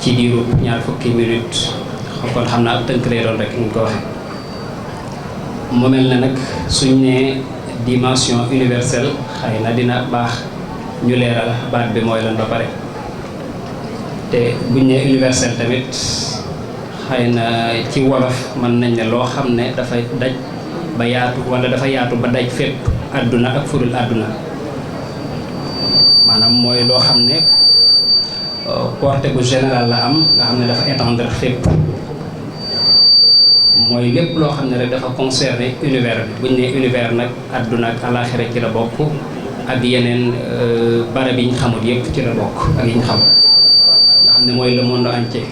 ci diiru ñaar fukki minute kon xam naa ab tënk lay doon rek ñu ko waxe mu mel ne nag suñ ne dimension universelle xëy na dina baax ñu leeral baat bi mooy lan ba pare te buñ ne universel tamit xëy na ci wolof mën nañ ne loo xam ne dafay daj ba yaatu wala dafa yaatu ba daj fépp àdduna ak furul àdduna maanaam mooy loo xam ne portée bu général la am nga xam ne dafa étendre fépp mooy lépp loo xam ne rek dafa concerner univers bi buñ ne univers nag àdduna ak alaxira ci la bokk ak yeneen barab yi ñu xamul yépp ci la bokk ak yi ñu xam nga xam ne mooy le monde entier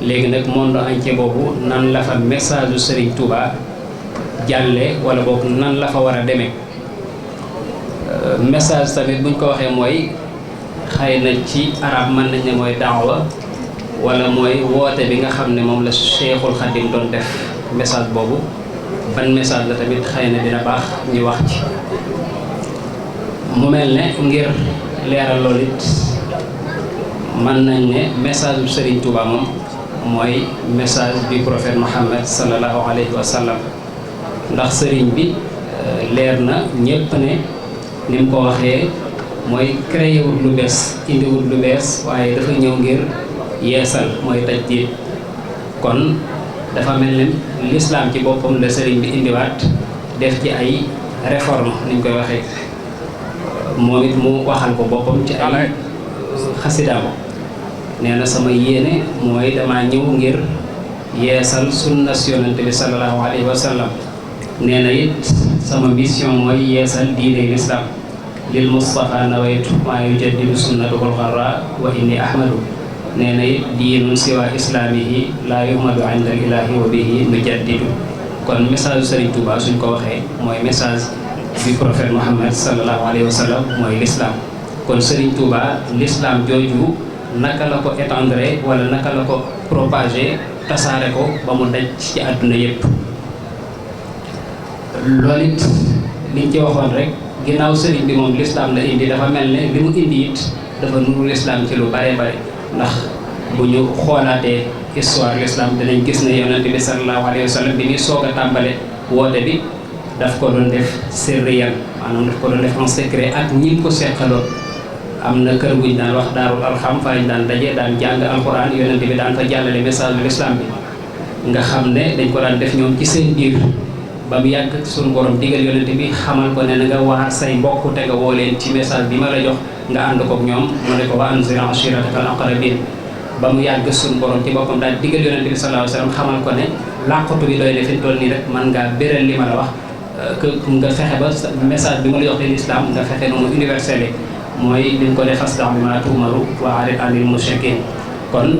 léegi nag monde entier boobu nan la fa message u Serigne Touba jàlle wala boog nan la fa war a demee message tamit buñ ko waxee mooy xëy na ci arab mën nañ ne mooy daawa wala mooy woote bi nga xam ne moom la Cheikhul Khadim doon def message boobu ban message la tamit xëy na dina baax ñu wax ci mu mel ne ngir leeral loolu it mën nañ ne message bu Serigne Touba moom mooy message du prophète Mohammed sallallahu alayhi wa sallam ndax Serigne bi leer na ñépp ne ni mu ko waxee mooy créé wut lu bees indiwut lu bees waaye dafa ñëw ngir yeesal mooy tajdiid kon dafa mel ni l'islam ci boppam la Serigne bi indiwaat def ci ay réforme ni ñu koy waxee moom it mu waxal ko boppam ci ay xasidaam nee na sama yéene mooy dama ñëw ngir yeesal sunnas yonent bi sallallahu alayhi wa sallam nee na it sama mission mooy yeesal diine l'islam lil Mustafa nawaytu maa yujaddidu sunnatuhul gharra wa inni ahmadu nee na it diinun siwa islaamihi laa yuhmadu inda al ilahi wa bihi nujaddidu kon message Serigne Touba suñ ko waxee mooy message du prophète Mohammed sallallahu alayhi wa sallam mooy l'islam kon Serigne Touba l'islam jooju naka la ko étendre wala naka la ko propager tasaare ko ba mu daj ci àdduna yépp loolu it liñ ci waxoon rek ginnaaw sëriñ bi moom l'islam la indi dafa mel ne li mu indi it dafa nuru l'islam ci lu bare bare ndax bu ñu xoolaatee histoire l'islam dinañ gis ne yonent bi sallallahu alayhi wa sallam bi muy soog a tàmbale woote bi daf ko doon def sirriyan maanaam daf ko doon def en secret ak ñi ko seqaloon am na kër guñ daan wax daarul alxam fa ñu daan daje daan jàng alquran yonent bi daan fa jàllale message de l'islam bi nga xam ne dañ ko daan def ñoom ci seen biir ba mu yàgg suñu borom digal yonent bi xamal ko ne na nga waar say mbokk te nga woo leen ci message bi ma la jox nga ànd kook ñoom mu ne ko wa anzir ashiratakal aqrabin ba mu yàgg suñu borom ci boppam daal digal yonent bi sallallahu alayhi wasallam xamal ko ne làqatu bi doy ne fi mu toll nii rek man ngaa béral li ma la wax que nga fexe ba message bi ma la jox leen islam nga fexe noonu universel mooy liñ ko def fasda' bimaa tu'maru wa a'rid 'anil mushrikiin kon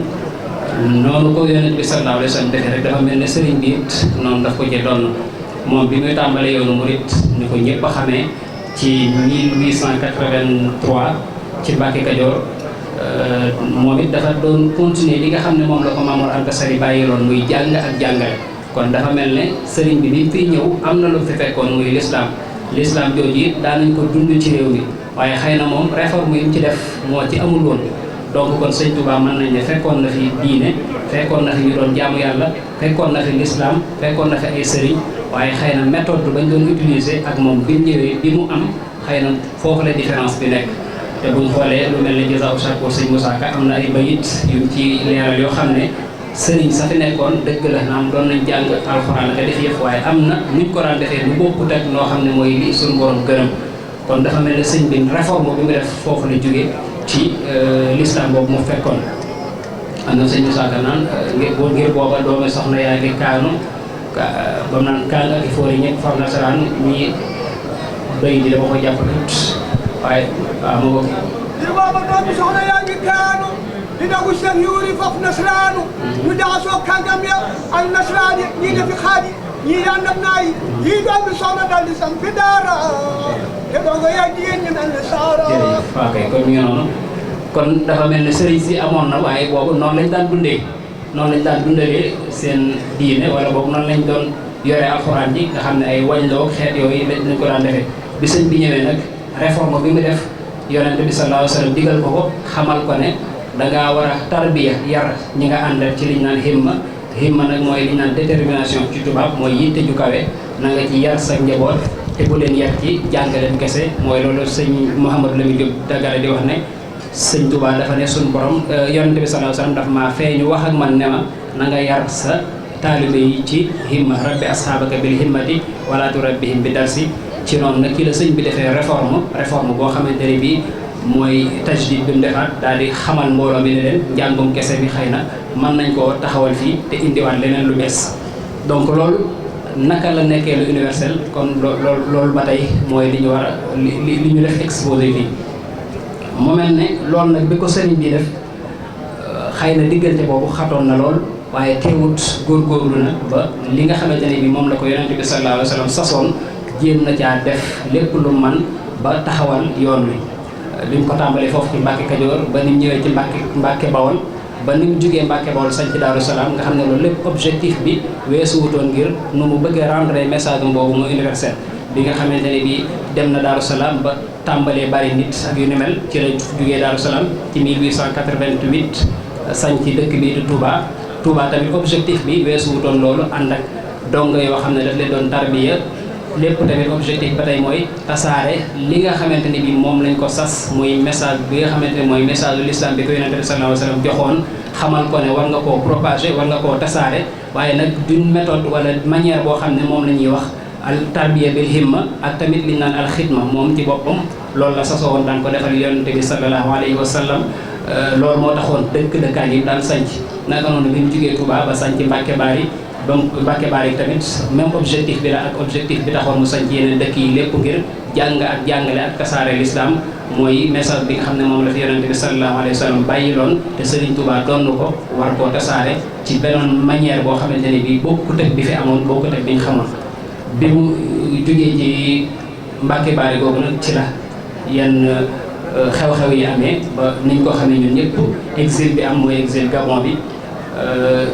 noonu ko yonent bi sallallahu alayhi wasallam defee rek dafa mel ne sëriñ bi it noonu daf ko ci doon moom bi muy tàmbalee yoonu murit ni ko ñëpp a xamee ci 1883 ci Mbàkke Kajoor moom it dafa doon continuer li nga xam ne moom la ko Maam Mor Anta Sali bàyyiloon muy jàng ak jàngale kon dafa mel ne sëriñ bi bi fiy ñëw am na lu fi fekkoon muy l'islam jooju it daanañ ko dund ci réew mi waaye xëy na moom réforme yi mu ci def moo ci amul woon donc kon sëñ Touba mën nañ ne fekkoon na fi diine fekkoon na fi ñu doon jaamu yàlla fekkoon na fi l'islam fekkoon na fi ay sëriñ waaye xëy na méthode bi bañ doon utiliser ak moom bi mu ñëwee bi mu am xëy na foofu la différence bi nekk te buñ xoolee lu mel ne Jazaa'u Shakoor sëñ Moussa Ka am na ay bayit yu ci leeral yoo xam ne sëriñ sa fi nekkoon dëgg la naam doon nañ jàng alxuraan ka def yëpp waaye am na nuñ ko daan defee lu bokkut ak noo xam ne mooy li suñu borom gërëm kon dafa mel ne sëñ bi réforme bi mu def foofu la jógee ci l'islam boobu mu fekkoon am na sëñ Moussa Ka naan ngir booba doomi soxna yaa ngi kaanu ba mu naan kaan ak i foor yi ñëpp far nasaraan ñii béy di dama ko jàpp tut waaye waaw ma bokk ngir booba doomi soxna yaa ngi kaanu di dagu seen yuuri foofu nasaraanu ñu jaxasoo kàngam ya ak nasaraan yi ñii defi xaaji ñii yàndam naa yi yii doomi soxna dal di sam fi daara te dooga yaa jigéen ñi mel ne saara jërëjëf waaw kay kon ñu noonu kon dafa mel ne sëriñ si amoon na waaye boobu noonu lañ daan dundee noonu lañ daan dundalee seen diine wala boobu noonu lañ doon yore alxuraan ji nga xam ne ay wañloo xeet yooyu lañ ko daan defee bi sëñ bi ñëwee nag réforme bi mu def yonent bi sallallahu alayhi wa sallam digal ko xamal ko ne dangaa war a tarbiya yar ñi nga àndal ci liñ naan himma nag mooy liñ naan détermination ci tubaab mooy yitte ju kawe na nga ci yar sa njaboot te bu leen yar ci jàngaleen kese mooy loolu sëñ Mouhamadou Lamine Diop Dagana di wax ne sëñ Tuubaa dafa ne suñ borom yonente bi sallallahu alayhi wasallam dafa maa feeñu wax ak man ne ma na nga yar sa taalibe yi ci himma rabbi ashaabaka bil himmati wala turabbihim bi darsi ci noonu nag ki la sëñ bi defee réforme boo xamante ne bii mooy tajdid bi mu defaat daal di xamal mbooloo mi ne leen njàngum kese bi xëy na mën nañ koo taxawal fii te indiwaat leneen lu bees donc loolu naka la nekkee lu universel kon loolu ba tey mooy li ñu war a li ñu def exposé fii mu mel ne loolu nag bi ko sëriñ bi def xëy na diggante boobu xatoon na lool waaye teewut góorgóorlu na ba li nga xamante ne bi moom la ko yonente bi sallallahu alayhi wa sallam sasoon jéem na caa def lépp lu man ba taxawal yoon wi li mu ko tàmbalee foofu ci Mbàkke Kajoor ba ni mu ñëwee ci Mbàkke Bawol ba ni mu jugee Mbàkke Bawol sañ ci Daaru Salaam nga xam ne loolu lépp objectif bi weesu wutoon ngir nu mu bëggee rendre message boobu mu universel bi nga xamante ne bi dem na Daaru Salaam ba tàmbalee bari nit ak yu ni mel ci la jugee Daaru Salaam ci 1888 sañ ci dëkk bii di Touba tamit objectif bi weesu wutoon loolu ànd ak dongo yoo xam ne daf leen doon tarbiya lépp tamit objectif ba tey mooy tasaare li nga xamante ni bi moom lañ ko sas muy message bi nga xamante ne mooy message u l'islam bi ko yonente bi sallallahu alayhi wasallam joxoon xamal ko ne war nga koo propager war nga koo tasaare waaye nag d'une méthode wala manière boo xam ne moom la ñuy wax al tarbiya bil himma ak tamit liñ naan al xidma moom ci boppam loolu la sasoo woon daan ko defal yonente bi sallallahu alayhi wasallam loolu moo taxoon dëkkaan yi daan sanc naka noonu bi mu jógee Touba ba sanc Mbàkke Bari donc Mbàkke Bari tamit même objectif bi la ak objectif bi taxoon mu sanc yeneen dëkk yi lépp ngir jàng ak jàngale ak tasaare l'islam mooy message bi nga xam ne moom la fi yonente bi sallallahu alayhi wa sallam bàyyi loon te Serigne Touba doon ko war koo tasaare ci beneen manière boo xamante ne bii bokkut ak bi fi amoon bokkut ak bi ñu xamoon bi mu jógee ci Mbàkke Bari googu nag ci la yenn xew-xew yi amee ba niñ ko xamee ñun ñëpp exil bi am mooy exil Gabon bi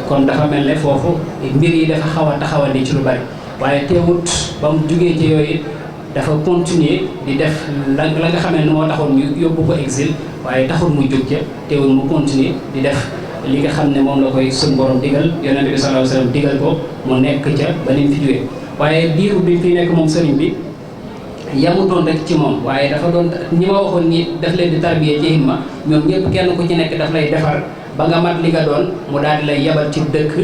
kon dafa mel ne foofu mbir yi dafa xaw a taxawandi ci lu bari waaye teewut ba mu jugee ci yooyu dafa continuer di def la nga xam ne moo taxoon ñu yóbbu ko exil waaye taxul mu jóg ca teewul mu continuer di def li nga xam ne moom la koy suñ borom digal yonente bi sallallahu alayhi wasallam digal ko mu nekk ca ba ni mu fi jógee waaye diiru bi fi nekk moom sëriñ bi yamutoon rek ci moom waaye dafa doon ñi ma waxoon ni daf leen di tarbiyee ci himma ñoom ñëpp kenn ku ci nekk daf lay defar ba nga mat li nga doon mu daal di lay yebal ci dëkk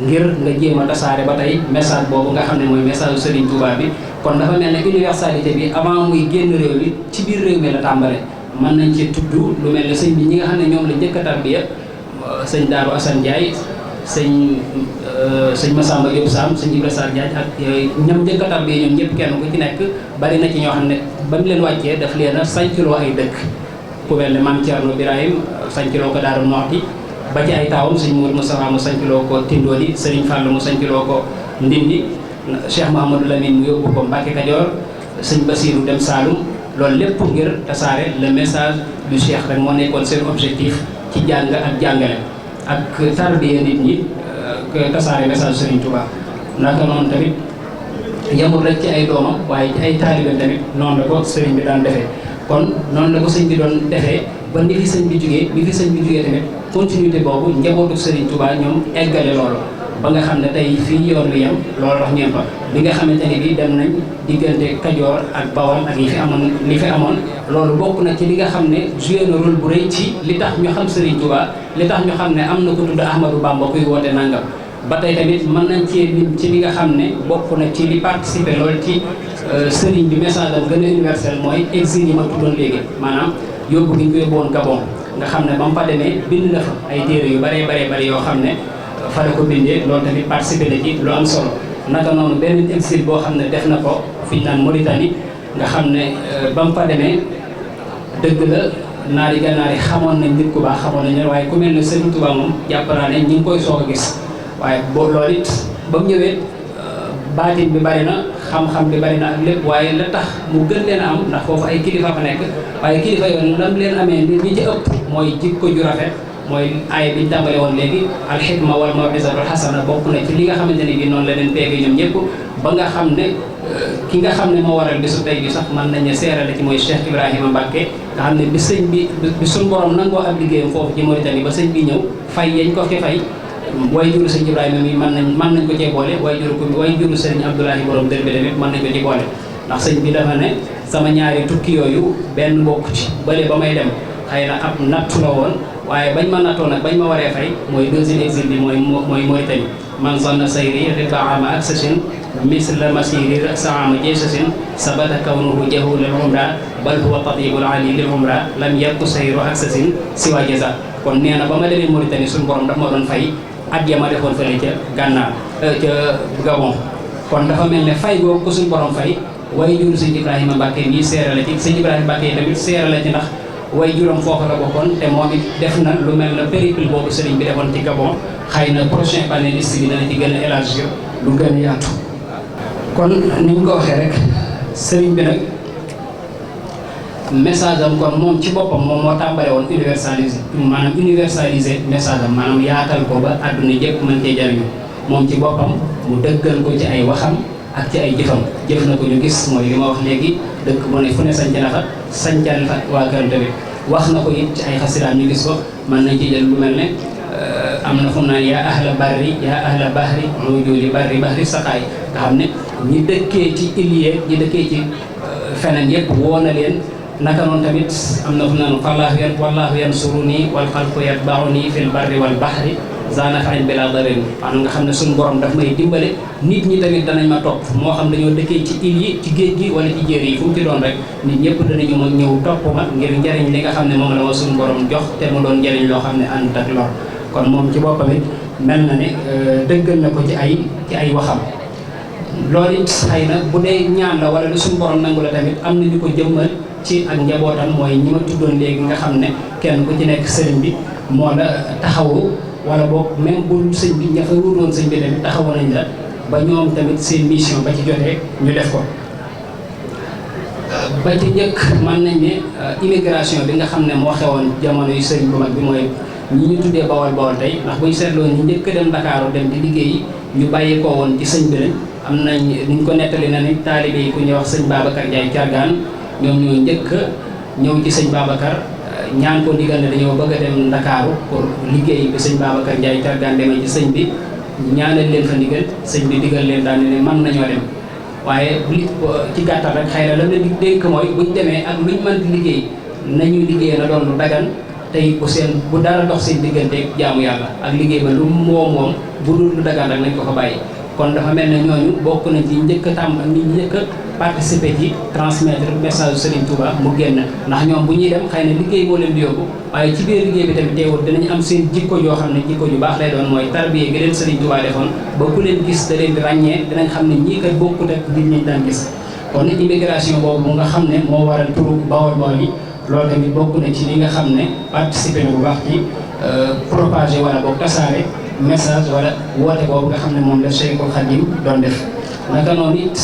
ngir nga jéem a tasaare ba tey message boobu nga xam ne mooy message Serigne Touba bi kon dafa mel ne universalité bi avant muy génn réew mi ci biir réew mi la tàmbale mën nañ ci tudd lu mel ne sëñ bi ñi nga xam ne ñoom la njëkk a tarbiya sëñ Daaru Assane Ndiaye sëñ Massamba Diop Sam sëñ Ibra Sarr Diagne ak ñam njëkk a tarbiya ñoom ñëpp kenn ku ci nekk bari na ci ñoo xam ne ba mu leen wàccee daf leen a sañculoo ay dëkk ku mel ne Mame Thierno Birahim sañculoo ko Daaru Muxti ba ci ay taawam sëñ Mourou Moustapha mu sañculoo ko Tindodi Serigne Fall mu sañculoo ko Ndindi Cheikh Mahamadou Lamine mu yóbbu ko Mbacke Kajoor sëñ Bassirou dem Saloum loolu lépp ngir tasaare le message du Cheikh rek moo nekkoon seen objectif ci jàng ak jàngale ak tarbiya nit ñi tasaare message Serigne Touba naka noonu tamit yamul rek ci ay doomam waaye ci ay taalibe tamit noonu la ko sëriñ bi daan defee kon noonu la ko sëñ bi doon defee ba ni fi sëñ bi jugee tamit continuité boobu njabootu Serigne Touba ñoom eggale loolu ba nga xam ne tey fii yoon wi yem loolu wax ngeen fa bi nga xamante ne bii dem nañ diggante Kajoor ak Bawol ak li fi amoon loolu bokk na ci li nga xam ne joué na rôle bu rëy ci li tax ñu xam Serigne Touba li tax ñu xam ne am na ko tudd Ahmadou Bamba kuy woote nangam ba tey tamit mën nañ cee lim ci li nga xam ne bokk na ci li participer loolu ci Serigne bi message am gën a universel mooy exil yi ma tuddoon léegi maanaam yóbbu gi ñu ko yóbbu woon Gabon nga xam ne ba mu fa demee bind na fa ay téere yu bari yoo xam ne fa la ko bindee loolu tamit participer na ci lu am solo naka noonu benn exil boo xam ne def na ko fi ñu naan Mauritanie nga xam ne ba mu fa demee dëgg la naari gànnaar yi xamoon nañ nit ku baax xamoon nañ waaye ku mel ne Serigne Touba moom jàpp naa ne ñi ngi koy soog a gis waaye loolu it ba mu ñëwee baatin bi bari na xam-xam bi bari na ak lépp waaye la tax mu gën leen a am ndax foofu ay kilifa fa nekk waaye kilifa yoon lam leen amee ñi ci ëpp mooy jikko ju rafet mooy aaya bi ñu tàmbale woon léegi alxikma wal mawizatul xasana bokk na ci li nga xamante ne bii noonu la leen peege ñoom ñëpp ba nga xam ne ki nga xam ne moo waral bisu tey bi sax mën nañu seerale ci mooy Cheikh Ibrahima Mbacke nga xam ne bi sëñ bi suñ borom nangoo ab liggéeyam foofu ci Mauritanie ba sëñ bi ñëw fay yañ ko fi fay way juru sëñ Ibrahima mi mën nañ ko cee boole way juru sëñ Abdoulahi borom dër bi tamit mën nañ ko ci boole ndax sëñ bi dafa ne sama ñaari tukki yooyu benn bokk ci bële ba may dem xëy na ab nattu la woon waaye bañ ma nattoo nag bañ ma waree fay mooy deuxième exil bi mooy Mauritanie man zanna sayri ribaama ak sachin misla masiri saama jesasin sabata kawnuhu jahul al umra bal huwa tatibul ali lil umra lam yakku sayru ak sachin siwa jasa kon nee na ba ma demee Mauritanie suñu borom daf ma doon fay at ya ma defoon fële ca Gànnaar ca Gabon kon dafa mel ne fay googu ko suñu borom fay way jur sëñ Ibrahima Mbacke mii seera la ci sëñ Ibrahima Mbacke yi tamit seera la ci ndax way juram foofu la bokkoon te moom it def na lu mel na périple boobu sëriñ bi defoon ci Gabon xëy na prochain panéliste bi dana ci gën a élargir lu gën a yaatu kon ni ñu ko waxee rek sëriñ bi nag message am kon moom ci boppam moom moo tàmbale woon universaliser message am maanaam yaatal ko ba àdduna jëpp mën cee jariñu moom ci boppam mu dëggal ko ci ay waxam ak ci ay jëfam jëf na ko ñu gis mooy li ma wax léegi dëkk bu ne fu ne sanc na fa sancal fa waa këram tamit wax na ko it ci ay xasidaam ñu gis ko mën nañ ci jël lu mel ne am na fu mu naan yaa ahla barri yaa ahla bahri rujuli barri bahri saqaay nga xam ne ñi dëkkee ci iliye ñi dëkkee ci feneen yëpp woo na leen naka noonu tamit am na fu mu naan wallahu yansuruni wal xalqu yatbauni fil barri wal bahri zana fañ bi laa darin maanaam nga xam ne suñu borom daf may dimbale nit ñi tamit danañ ma topp moo xam dañoo dëkkee ci île yi ci géej gi wala ci jéer yi fu mu ci doon rek nit ñëpp danañu ma ñëw topp ma ngir njariñ li nga xam ne moom la ma suñu borom jox te mu doon njariñ loo xam ne ànd ak lor kon moom ci boppam it mel na ne dëggal na ko ci ay waxam loolu it xëy na bu dee ñaan la wala lu suñu borom nangu la tamit am na ñu ko jëmmal ci ak njabootam mooy ñi ma tuddoon léegi nga xam ne kenn ku ci nekk sëriñ bi moo la taxawu wala boog même bu sëñ bi ña fa wutoon sëñ bi tamit taxawu nañ la ba ñoom tamit seen mission ba ci jotee ñu def ko ba ci njëkk mën nañ ne immigration bi nga xam ne moo xewoon jamono yu sëriñ bu mag bi mooy ñi ñu tuddee bawal tey ndax bu ñu seetloo ñu njëkk dem Dakar dem di liggéeyi ñu bàyyi koo woon ci sëñ bi lañ am nañ niñ ko nettali na ni taalibe yi ku ñuy wax sëñ Babacar Ndiaye Thiargane ñoom ñoo njëkk ñëw ci sëñ Babacar ñaan ko ndigal ne dañoo bëgg a dem Ndakaaru pour liggéey bi sëñ Babacar Ndiaye Thiargane demee ci sëñ bi ñaanal leen fa ndigal sëñ bi digal leen daal ne mën nañoo dem waaye li ci gàttal rek xëy na la leen di dénk mooy buñ demee ak luñ mën di liggéey nañu liggéey na doon lu dagan tey bu dara dox seen digganteeg jaamu yàlla ak liggéey ba lu moom bu dul lu dagan rek nañ ko fa bàyyi kon dafa mel ne ñooñu bokk nañ ci njëkk a njëkk a participer ci transmettre message Serigne Touba mu génn ndax ñoom bu ñuy dem xëy na liggéey moo leen di yóbbu waaye ci biir liggéey bi tamit teewul dinañ am seen jikko yoo xam ne jikko yu baax lay doon mooy tarbiye gi leen Serigne Touba defoon ba ku leen gis da leen di ràññee dinañ xam ne ñii kat bokkut ak nit ñi daan gis kon immigration boobu nga xam ne moo waral turu Bawol yi loolu tamit bokk na ci li nga xam ne participer na bu baax ci propager wala boog tasaare message wala woote boobu nga xam ne moom la Cheikhul Khadim doon def naka noonu it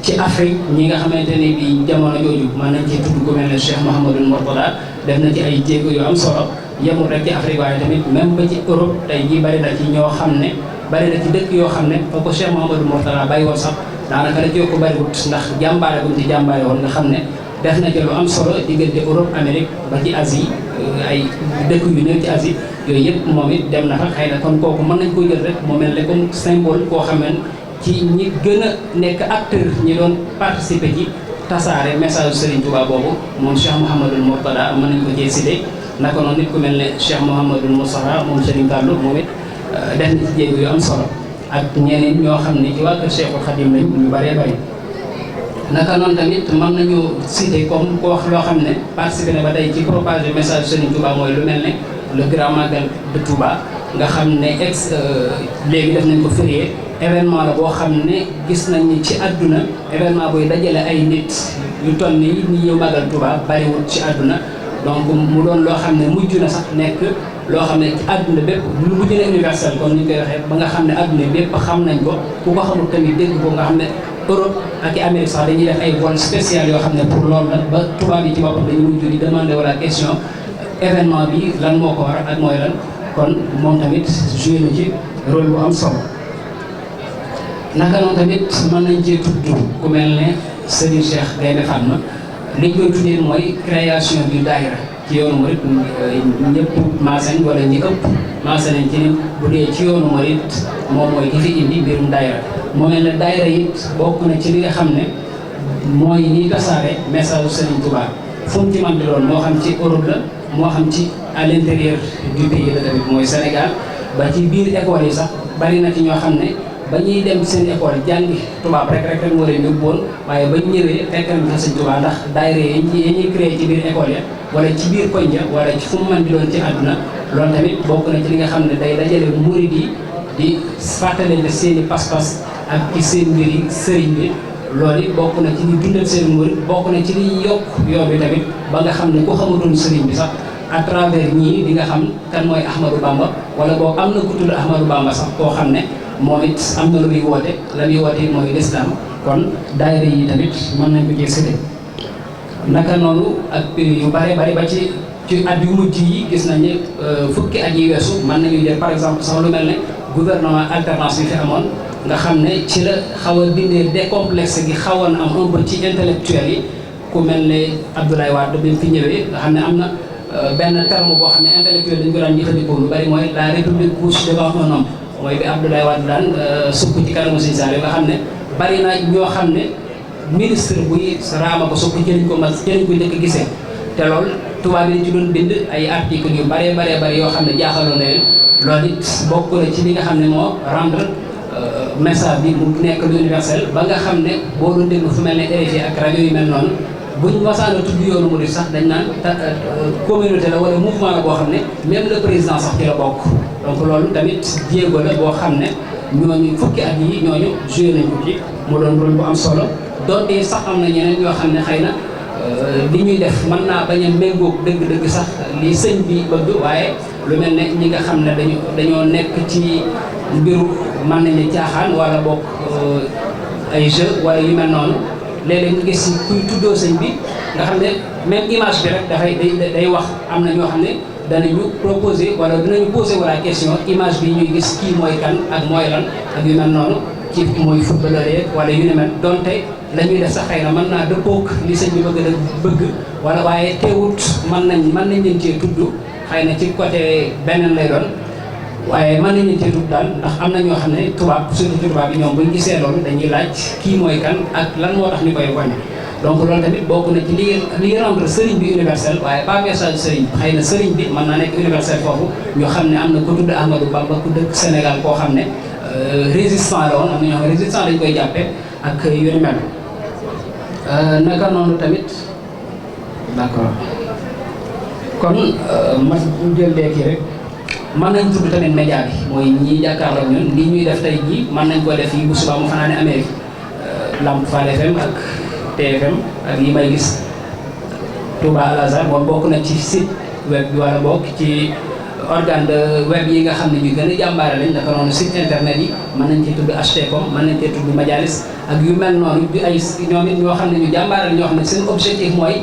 ci Afrique ñi nga xamante ne bi jamono jooju mën nañ ci tudd ku mel ne Cheikh Mouhamadul Mourtada def na ci ay jéego yu am solo yemul rek ci Afrique waaye tamit même ba ci Europe tey jii bari na ci ñoo xam ne bari na ci dëkk yoo xam ne fa ko Cheikh Mouhamadul Mourtada bàyyi woon sax daanaka la ci ko bariwut ndax jàmbaare bu mu ci jàmbaare woon nga xam ne def na ci lu am solo diggante Europe Amérique ba ci Asie ay dëkk yu néew ci Asie yooyu yëpp moom it dem na fa xëy na kon kooku mën nañ ko jël rek mu mel ne comme symbole koo xam ne ci ñi gën a nekk acteur ñi doon participer ci tasaare message Serigne Touba boobu moom Cheikh Mouhamadul Mourtada mën nañ ko cee cité naka noonu nit ku mel ne Cheikh Mouhamadul Moustapha moom Serigne Fallou moom it def na ci jéego yu am solo ak ñeneen ñoo xam ne ci waa kër Cheikhul Khadim lañ ñu bëree bëri. naka noonu tamit mën nañu cité comme ko wax loo xam ne participer na ba tey ci propager message Serigne Touba mooy lu mel ne le grand magal de Touba nga xam ne léegi def nañ ko férié événement la boo xam ne gis nañ ni ci àdduna événement buy dajale ay nit yu toll ni ñi ñëw magal Touba bariwul ci àdduna donc mu doon loo xam ne mujj na sax nekk loo xam ne ci àdduna bépp lu mujj na universel comme ni ñu koy waxee ba nga xam ne àdduna bépp xam nañ ko ku ko xamul tamit dégg ko nga xam ne Europe ak i Amérique sax dañuy def ay vol spécial yoo xam ne pour loolu la ba tubaab yi ci boppam dañu mujj di demander wala question événement bi lan moo ko war ak mooy lan kon moom tamit joué na ci rôle bu am solo. naka noonu tamit mën nañ cee tudd ku mel ne Serigne Cheikh Gaïndé Fatma liñ koy tuddee mooy création du daayira ci yoonu murit ñëpp maasañ wala ñi ëpp maasañ nañ ci ni bu dee ci yoonu murit moom mooy ki fi indi mbirum daayira moo mel ne daayira it bokk na ci li nga xam ne mooy ñiy tasaare message Serigne Touba fu mu ci mën di doon moo xam ci Europe la moo xam ci à l'intérieur du pays la tamit mooy Sénégal ba ci biir école yi sax bari na ci ñoo xam ne ba ñuy dem seen école jàngi tubaab rek moo leen yóbbu woon waaye ba ñu ñëwee fekk nañ fa Sëñ Tuubaa ndax daayira yi ñuy créé ci biir école ya wala ci biir koñ ya wala ci fu mu mën di doon ci àdduna loolu tamit bokk na ci li nga xam ne day dajale murid yi di fàttali ne seen i pas-pas ak ci seen mbir yi sëriñ bi loolu it bokk na ci li dundal seen murid bokk na ci li yokk yoon bi tamit ba nga xam ne ku xamutoon sëriñ bi sax à travers ñii di nga xam kan mooy Ahmadou Bamba wala boo am na ku tudd Ahmadou Bamba sax koo xam ne moom it am na lu muy woote la muy woote mooy lislaam kon daayira yi tamit mën nañ ko ci cité naka noonu ak yu bare bari ba ci at yu mujj yi gis nañ ne fukki at yi weesu mën nañuy jël par exemple sax lu mel ne gouvernement alternance bi fi amoon nga xam ne ci la xaw a dindee décomplexe gi xawoon am un peu ci intellectuel yi ku mel ne Abdoulaye Wade bi mu fi ñëwee nga xam ne am na benn terme boo xam ne intellectuel dañu ko daan jëfandikoo lu bari mooy la république couche devant un homme mooy bi Abdoulaye Wade daan sukk ci kanamu Sëñ Saaliw nga xam ne bari na ñoo xam ne ministre buy raama ko sukk jëriñ ko njëkk gisee te loolu tubaab yi dañ ci doon bind ay articles yu bari yoo xam ne jaaxaloon na leen loolu it bokk na ci li nga xam ne moo rendre message bi mu nekk lu universel ba nga xam ne boo doon déglu fu mel ne RFI ak rajo yu mel noonu buñ masaan a tudd yoonu murid sax dañ naan communauté la wala mouvement la boo xam ne même le président sax ci la bokk donc loolu tamit jéego la boo xam ne ñooñu fukki at yi ñooñu joué nañ ko ci mu doon rôle bu am solo donte sax am na ñeneen ñoo xam ne xëy na li ñuy def mën naa bañ a méngóog dëgg-dëgg sax li sëñ bi bëgg waaye lu mel ne ñi nga xam ne dañoo nekk ci mbiru mën nañ ne caaxaan wala bokk ay jeu wala yu mel noonu léeg-léeg nga gis kuy tuddoo sëñ bi nga xam ne même image bi rek dafay day wax am na ñoo xam ne danañu proposer wala dinañu poser wala question image bi ñuy gis kii mooy kan ak mooy lan ak yu mel noonu ci mooy footballeur yeeg wala yu ne mel donte la ñuy def sax xëy na mën naa dëppoog li sëñ bi bëgg wala waaye teewut mën nañ leen cee tudd xëy na ci côté beneen lay doon waaye mën nañ leen cee tudd daal ndax am na ñoo xam ne tubaab surtout tubaab yi ñoom buñ gisee loolu dañuy laaj kii mooy kan ak lan moo tax ñu koy wane. donc loolu tamit bokk na ci li rendre sëriñ bi universel waaye pas message sëriñ xëy na sëriñ bi mën naa nekk universel foofu ñu xam ne am na ku tudd Ahmadou Bamba ku dëkk Sénégal koo xam ne résistant la woon am na ñoo xam ne résistant dañu koy jàppe ak yu ni mel naka noonu tamit d'accord kon ma jël léegi rek mën nañ tudd tamit média bi mooy ñi jàkkaarloo ñun lii ñuy def tey jii mën nañ ko def yi bu subaa mu fanaane Amérique Lamp Fall FM ak TFM ak yi may gis Touba Al Azhar moom bokk na ci site web bi wala bokk ci organe de web yi nga xam ne ñu gën a jàmbaare lañ naka noonu site internet yi mën nañ cee tudd HTCOM mën nañ cee tudd Majalis ak yu mel noonu ay ñoom it ñoo xam ne ñu jàmbaare lañ ñoo xam ne seen objectif mooy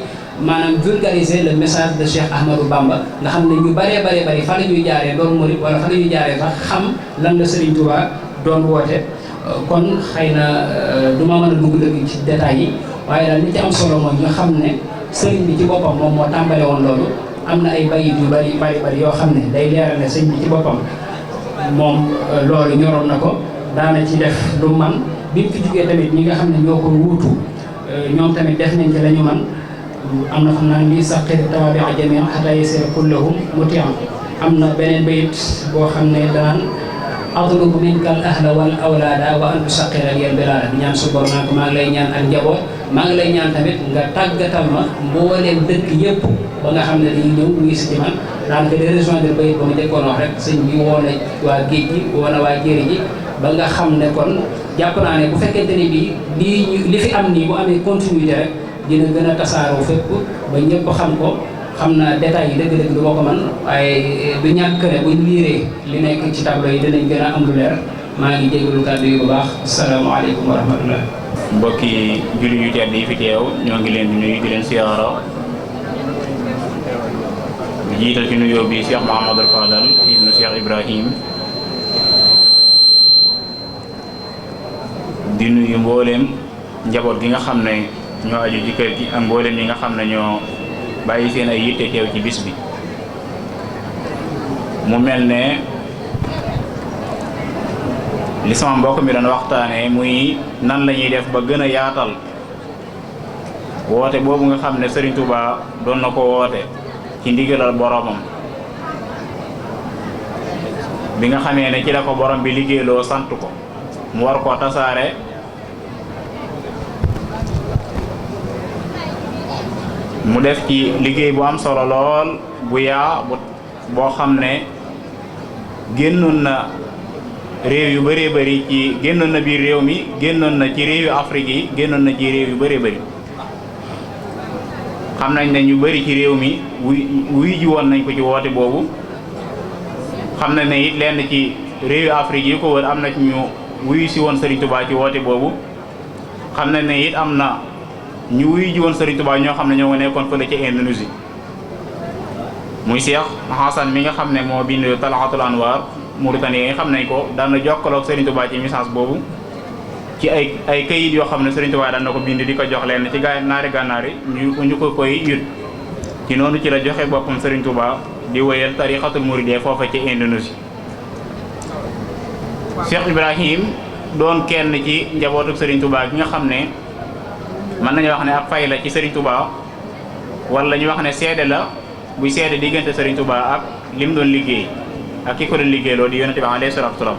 maanaam vulgariser le message de Cheikh Ahmadou Bamba nga xam ne ñu bëree bëri fa la ñuy jaaree doon murid wala fa la ñuy jaaree sax xam lan la Serigne Touba doon woote kon xëy na du ma mën a dugg dëgg ci détails yi waaye daal li ci am solo mooy ñu xam ne sëriñ bi ci boppam moom moo tàmbale woon loolu am na ay bayit yu bari yoo xam ne day leeral ne sëriñ bi ci boppam moom loolu ñoroon na ko daana ci def lu man bi mu fi jugee tamit ñi nga xam ne ñoo ko wuutu ñoom tamit def nañ ci la ñu man am na xam naa lii sax xëy tawabi a jamia xata yasira kullahum mutian am na beneen bayit boo xam ne danaan atlubu minka al ahla wal awlaada wa an tusaqira al bilada di ñaan su bor naa ko maa ngi lay ñaan ak njaboot maa ngi lay ñaan tamit nga tàggatal ma mbooleem dëkk yëpp ba nga xam ne dañuy ñëw ñu si ci man daanaka de rejoindre bayit ba ma njëkkoon wax rek sëñ bi woo na waa géej gi woo na waa jéeri ji ba nga xam ne kon jàpp naa ne bu fekkente ni bii li fi am nii bu amee continuité rek dina gën a tasaaroo fépp ba ñëpp xam ko xam naa détails yi dëgg-dëgg du ma ko man waaye du ñàkk ne buñ liiree li nekk ci tableau yi dinañ gën a am lu leer maa ngi jégalu kàddu yi bu baax asalaamaaleykum wa rahmatullah. mbokki jullit yu tedd yi fi teew ñoo ngi leen di nuyu di leen siyaara jiital ci nuyoo bi Cheikh Mouhamadul Fadal ibnu Cheikh Ibrahim di nuyu mbooleem njaboot gi nga xam ne ñoo aju ci kër gi ak mbooleem yi nga xam ne ñoo bàyyi seen ay yitte teew ci bis bi. mu mel ne li sama mbokk mi doon waxtaanee muy nan la ñuy def ba gën a yaatal woote boobu nga xam ne Serigne Touba doon na ko woote ci ndigalal boromam bi nga xamee ne ci la ko borom bi liggéeyloo sant ko mu war koo tasaare mu def ci liggéey bu am solo lool bu yaa boo xam ne génnoon na réew yu bëree bëri ci génnoon na biir réew mi génnoon na ci réew yu Afrique yi génnoon na ci réew yu bëree bëri xam nañ ne ñu bëri ci réew mi wuy ji woon nañ ko ci woote boobu xam nañ ne it lenn ci réew yu Afrique yi ko wër am na ci ñu wuyu si woon Serigne Touba ci woote boobu xam nañ ne it am na ñu wuyu ji woon Serigne Touba ñoo xam ne ñoo nekkoon fële ci Indonésie muy Cheikh Hassan mi nga xam ne moo bind Talaatul Anwar Mauritanie yi xam nañ ko daan na jokkaloog Serigne Touba ci message boobu ci ay kayit yoo xam ne Serigne Touba daan na ko bind di ko jox leen ci naari gànnaar yi ñu ko koy yut ci noonu ci la joxe boppam Serigne Touba di wéyal tariqatul muridiyya foofa ci Indonésie. Cheikh Ibrahim doon kenn ci njabootu Serigne Touba gi nga xam ne mën nañu wax ne ab fay la ci Serigne Touba wala ñu wax ne seede la buy seede diggante Serigne Touba ak lim doon liggéey ak ki ko doon liggéey loolu di yonente bi alayhi salaatu wa salaam.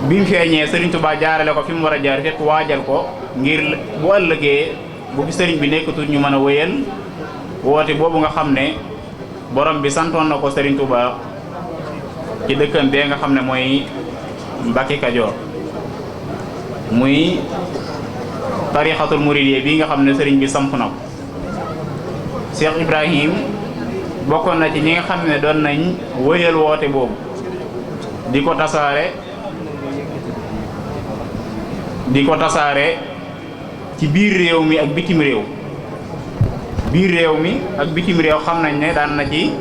bi mu feeñee Serigne Touba jaarale ko fi mu war a jaar fekk waajal ko ngir bu ëllëgee bu fi Serigne bi nekkatul ñu mën a wéyal woote boobu nga xam ne borom bi santoon na ko Serigne Touba ci dëkkam bee nga xam ne mooy Mbacke Kajoor muy tarixatul muridiyya bi nga xam ne Serigne bi samp na ko. Cheikh Ibrahim bokkoon na ci ñi nga xam ne doon nañ wéyal woote boobu di ko tasaare ci biir réew mi ak bitim réew. biir réew mi ak bitim réew xam nañ ne daan na ci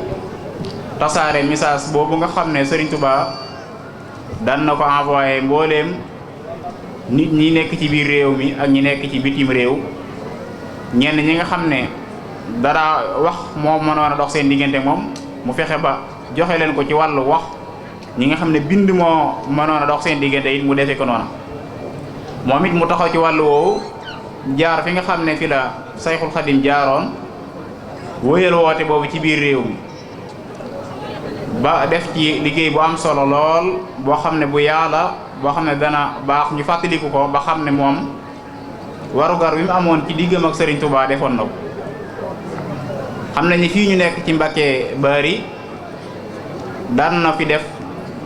tasaare message boobu nga xam ne Serigne Touba daan na ko envoyé mbooleem nit ñi nekk ci biir réew mi ak ñi nekk ci bitim réew. ñenn ñi nga xam ne dara wax moo mënoon a dox seen diggante moom mu fexe ba joxe leen ko ci wàllu wax ñi nga xam ne bind moo mënoon a dox seen diggante it mu defee ko noona moom it mu taxaw ci wàllu woowu jaar fi nga xam ne fi la Sayxul Xadim jaaroon wóyal woote boobu ci biir réew mi ba def ci liggéey bu am solo lool boo xam ne bu yàlla boo xam ne dana baax ñu fàttaliku ko ba xam ne moom warugar wi mu amoon ci diggam ak Serigne Touba defoon na ko. xam nañ ni fii ñu nekk ci Mbacke Bari daan na fi def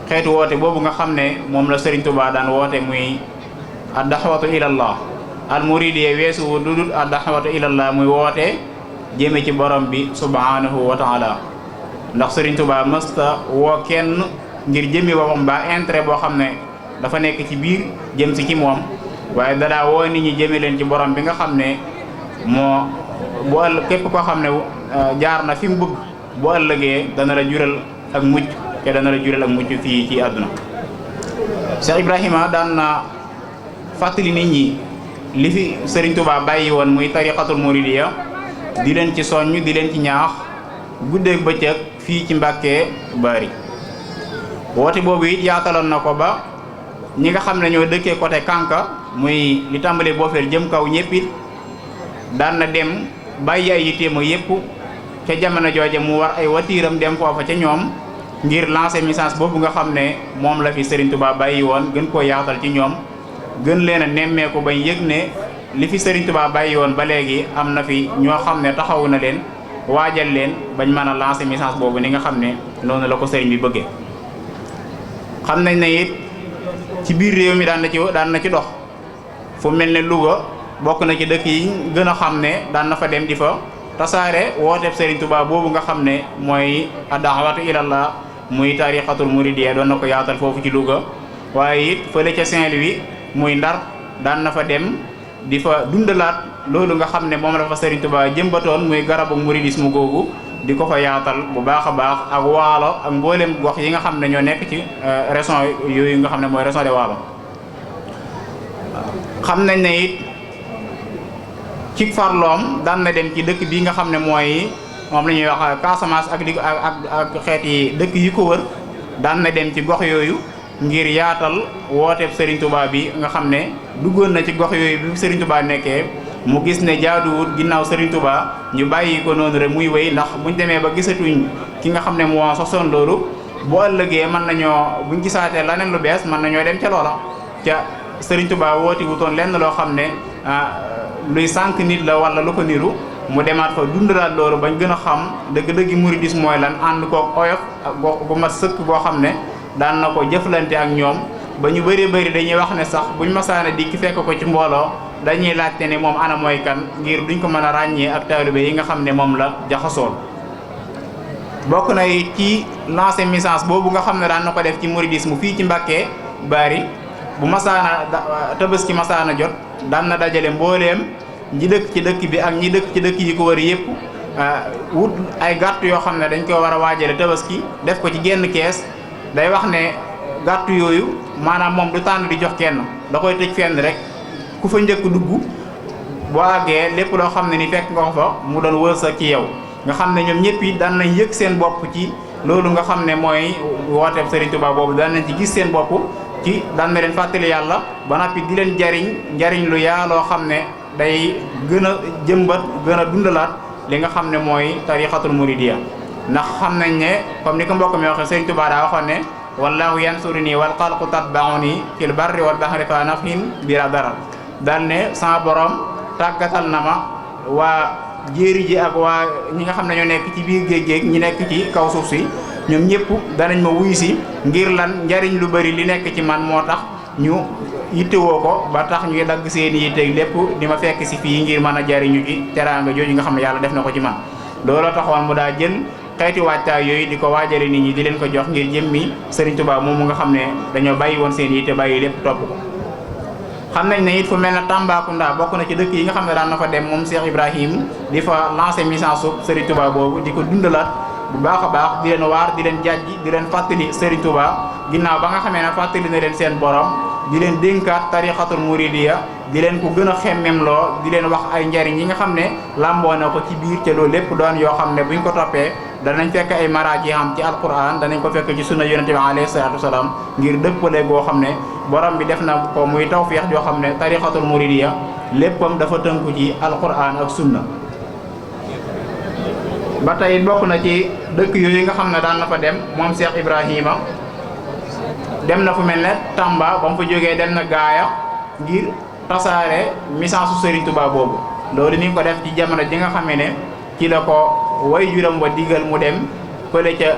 xeetu woote boobu nga xam ne moom la Serigne Touba daan woote muy ad-da'watu ilallah al muridiyya weesu wu dudul ad-da'watu ilallah muy woote jëme ci borom bi subhanahu wa ta'ala ndax Serigne Touba mësta woo kenn ngir jëmmi boppam ba intérêt boo xam ne dafa nekk ci biir jëm si ci moom waaye dadaa woo nit ñi jëme leen ci borom bi nga xam ne moo bu képp koo xam ne jaar na fi mu bëgg bu ëllëgee dana la jural ak mucc te dana la jural ak mucc fii ci àdduna. Cheikh Ibrahima daan na fàttali nit ñi li fi Serigne Touba bàyyi woon muy tariqatul muridiyya di leen ci soññ di leen ci ñaax guddeeg bëccëg fii ci Mbacke Bari. woote boobu it yaataloon na ko ba ñi nga xam ne ñoo dëkkee côté Kanka muy li tàmbalee Boofeel jëm kaw ñëpp it daan na dem bàyyi ay yitteema yëpp ca jamono jooje mu war ay watiiram dem foofa ca ñoom ngir lancer message boobu nga xam ne moom la fi Serigne Touba bàyyi woon gën koo yaatal ci ñoom gën leen a nemmeeku bañ yëg ne li fi Serigne Touba bàyyi woon ba léegi am na fi ñoo xam ne taxawu na leen waajal leen bañ mën a lancer message boobu ni nga xam ne noonu la ko Serigne bi bëggee. xam nañ ne it ci biir réew mi daan na ci dox fu mel ne Louga bokk na ci dëkk yi gën a xam ne daan na fa dem di fa tasaare wooteeb Serigne Touba boobu nga xam ne mooy ad-da'watu ilallah muy tariqatul muridiyya doon na ko yaatal foofu ci Louga. waaye it fële ca Saint-Louis muy Ndar daan na fa dem di fa dundalaat loolu nga xam ne moom la fa Serigne Touba jëmbatoon muy garabu muridisme googu di ko fa yaatal bu baax a baax ak Waalo ak mboolem gox yi nga xam ne ñoo nekk ci région yooyu nga xam ne mooy région de Waalo. xam nañ ne it ci farloom daan na dem ci dëkk bi nga xam ne mooy moom la ñuy wax Casamance ak xeeti dëkk yi ko wër daan na dem ci gox yooyu ngir yaatal wooteeb Serigne Touba bi nga xam ne duggoon na ci gox yooyu bi Serigne Touba nekkee mu gis ne jaaduwut ginnaaw Serigne Touba ñu bàyyi ko noonu rek muy wéy ndax buñ demee ba gisatuñ ki nga xam ne moo sosoon loolu bu ëllëgee mën nañoo buñ gisaatee leneen lu bees mën nañoo dem ca loola ca Serigne Touba wooti wutoon lenn loo xam ne luy sànq nit la wala lu ko niru mu demaat fa dundalaat loolu bañ gën a xam dëgg-dëggi muridisme mooy lan ànd koog oyof gu mat sëkk goo xam ne daan na ko jëflante ak ñoom ba ñu bëree bëri dañuy wax ne sax buñ masaana di ki fekk ko ci mbooloo dañuy laajte ne moom ana mooy kan ngir duñ ko mën a ràññee ak taalibe yi nga xam ne moom la jaxasool. bokk na ci lancé message boobu nga xam ne daan na ko def ci muridisme fii ci Mbàkke Bari bu masaana Tabaski masaana jot daan na dajale mbooleem ñi dëkk ci dëkk bi ak ñi dëkk ci dëkk yi ko wër yëpp wut ay gàtt yoo xam ne dañ ko war a waajale Tabaski def ko ci genn kees. day wax ne gàtt yooyu maanaam moom du tànn di jox kenn da koy tëj fenn rek ku fa njëkk dugg boo àggee lépp loo xam ne ni fekk nga ko fa mu doon wërsëg ci yow nga xam ne ñoom ñëpp yi daan nañ yëg seen bopp ci loolu nga xam ne mooy wooteeb Serigne Touba boobu daan nañ ci gis seen bopp ci daan na leen fàttali yàlla ba noppi di leen njariñ lu yaa loo xam ne day gën a jëmbat gën a dundalaat li nga xam ne mooy tariqatul muridiyya ndax xam nañ ne comme ni ko mbokk mi waxee Serigne Touba daa waxoon ne wallahu yansuruni wal xalqu tatbauni fil barri wal bahri fa nafhin bila darar daal ne sama borom tàggatal na ma waa jéeri ji ak waa ñi nga xam ne ñoo nekk ci biir géej ñi nekk ci kaw suuf si ñoom ñëpp danañ ma wuy si ngir lan njariñ lu bari li nekk ci man moo tax ñu yittewoo ko ba tax ñuy dagg seen yitteeg lépp di ma fekk si fii ngir mën a jariñu ci teraanga jooju nga xam ne yàlla def na ko ci man looloo taxoon mu daa jël xeeti waajtaay yooyu di ko waajale nit ñi di leen ko jox ngir jëmmi Serigne Touba moom mu nga xam ne dañoo bàyyi woon seen yitte bàyyi lépp topp ko. xam nañ ne it fu mel ne Tambacounda bokk na ci dëkk yi nga xam ne daan na fa dem moom Cheikh Ibrahim di fa lancer message su Serigne Touba boobu di ko dundalaat bu baax a baax di leen waar di leen jàjji di leen fàttali Serigne Touba ginnaaw ba nga xamee ne fàttali na leen seen borom di leen dénkaat tariqatul muridiyya di leen ko gën a xemmem loo di leen wax ay njariñ yi nga xam ne làmboo na ko ci biir ca loolu lépp doon yoo xam ne buñ ko toppee danañ fekk ay maraaj yi xam ci alquran danañ ko fekk ci sunna yonente bi alayhi salaatu wasalaam ngir dëppale goo xam ne borom bi def na ko muy tawfiix yoo xam ne tariqatul muridiyya léppam dafa tënku ci alquran ak sunna. ba tey bokk na ci dëkk yooyu nga xam ne daan na fa dem moom Cheikh Ibrahima dem na fu mel ne Tamba ba mu fa jógee dem na Gaaya ngir tasaare message su Serigne Touba boobu loolu ni ko def ci jamono ji nga xamee ne ci la ko way juram wa digal mu dem fële ca